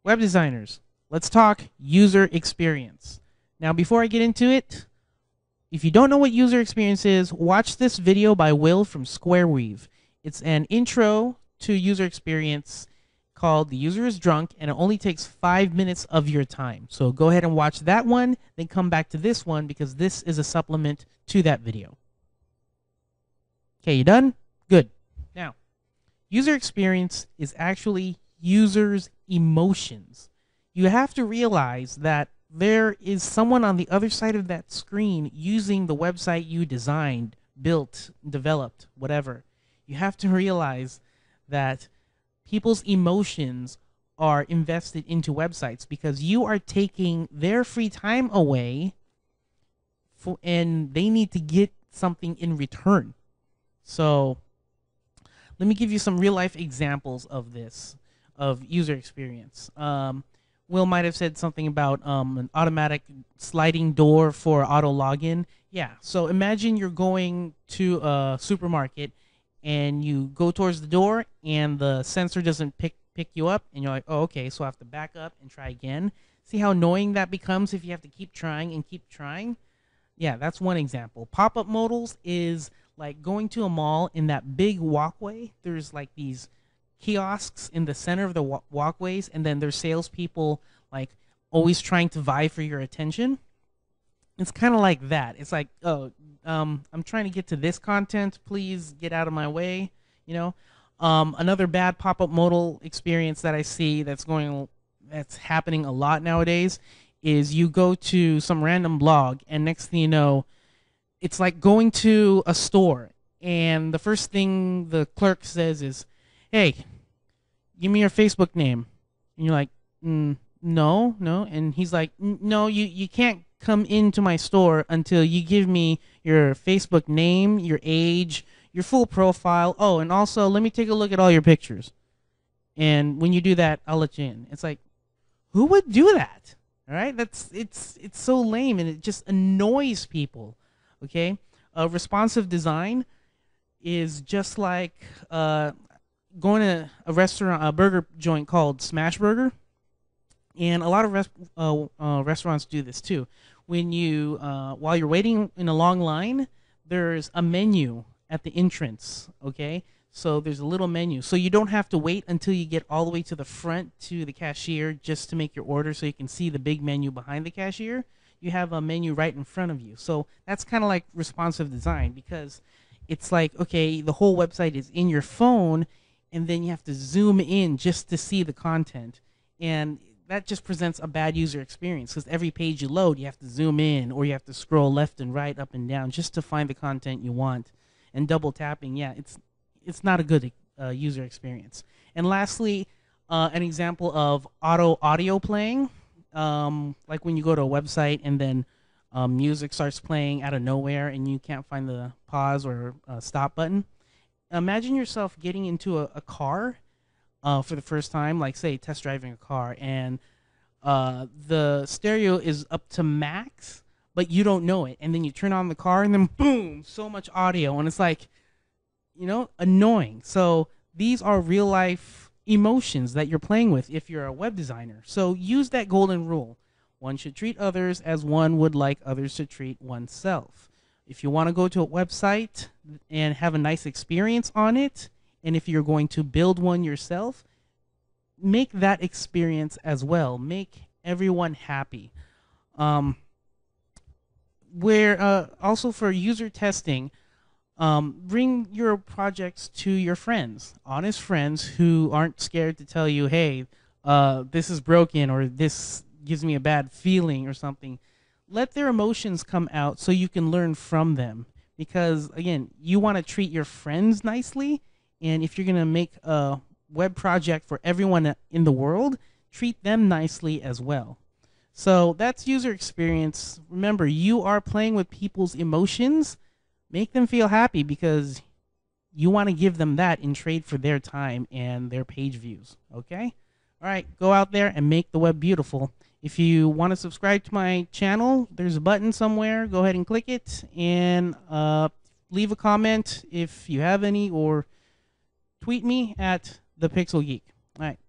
Web designers, let's talk user experience. Now, before I get into it, if you don't know what user experience is, watch this video by Will from SquareWeave. It's an intro to user experience called The User is Drunk, and it only takes 5 minutes of your time. So go ahead and watch that one, then come back to this one because this is a supplement to that video. Okay, you done? Good. Now, user experience is actually users' emotions. You have to realize that there is someone on the other side of that screen using the website you designed, built, developed, whatever. You have to realize that people's emotions are invested into websites because you are taking their free time away and they need to get something in return. So let me give you some real life examples of this, of user experience. Will might have said something about an automatic sliding door for auto login. Yeah, so imagine you're going to a supermarket and you go towards the door and the sensor doesn't pick you up and you're like, oh, okay, so I have to back up and try again. See how annoying that becomes if you have to keep trying and keep trying? Yeah, that's one example. Pop-up modals is like going to a mall in that big walkway. There's like these kiosks in the center of the walkways, and then there's salespeople like always trying to vie for your attention. It's kind of like that. It's like, oh, I'm trying to get to this content. Please get out of my way. You know, another bad pop-up modal experience that I see that's happening a lot nowadays is you go to some random blog, and next thing you know, it's like going to a store, and the first thing the clerk says is, hey, give me your Facebook name. And you're like, no. And he's like, no, you can't come into my store until you give me your Facebook name, your age, your full profile. Oh, and also let me take a look at all your pictures. And when you do that, I'll let you in. It's like, who would do that? All right? It's so lame, and it just annoys people. Okay? Responsive design is just like going to a restaurant, a burger joint called Smash Burger, and a lot of restaurants do this too. When you, while you're waiting in a long line, there's a menu at the entrance. Okay, so there's a little menu, so you don't have to wait until you get all the way to the front to the cashier just to make your order, so you can see the big menu behind the cashier. You have a menu right in front of you. So that's kind of like responsive design, because it's like, okay, the whole website is in your phone, and then you have to zoom in just to see the content. And that just presents a bad user experience, because every page you load, you have to zoom in, or you have to scroll left and right, up and down, just to find the content you want. And double tapping, yeah, it's not a good user experience. And lastly, an example of auto audio playing, like when you go to a website and then music starts playing out of nowhere and you can't find the pause or stop button. Imagine yourself getting into a car for the first time, like say test driving a car, and the stereo is up to max, but you don't know it. And then you turn on the car and then boom, so much audio. And it's like, you know, annoying. So these are real life emotions that you're playing with if you're a web designer. So use that golden rule. One should treat others as one would like others to treat oneself. If you want to go to a website and have a nice experience on it, and if you're going to build one yourself, make that experience as well. Make everyone happy. Also for user testing, bring your projects to your friends, honest friends who aren't scared to tell you, hey, this is broken, or this gives me a bad feeling or something. Let their emotions come out so you can learn from them. Because, again, you want to treat your friends nicely, and if you're going to make a web project for everyone in the world, treat them nicely as well. So that's user experience. Remember, you are playing with people's emotions. Make them feel happy, because you want to give them that in trade for their time and their page views. Okay? All right, go out there and make the web beautiful. If you want to subscribe to my channel, there's a button somewhere. Go ahead and click it, and leave a comment if you have any, or tweet me at the Pixel Geek. All right.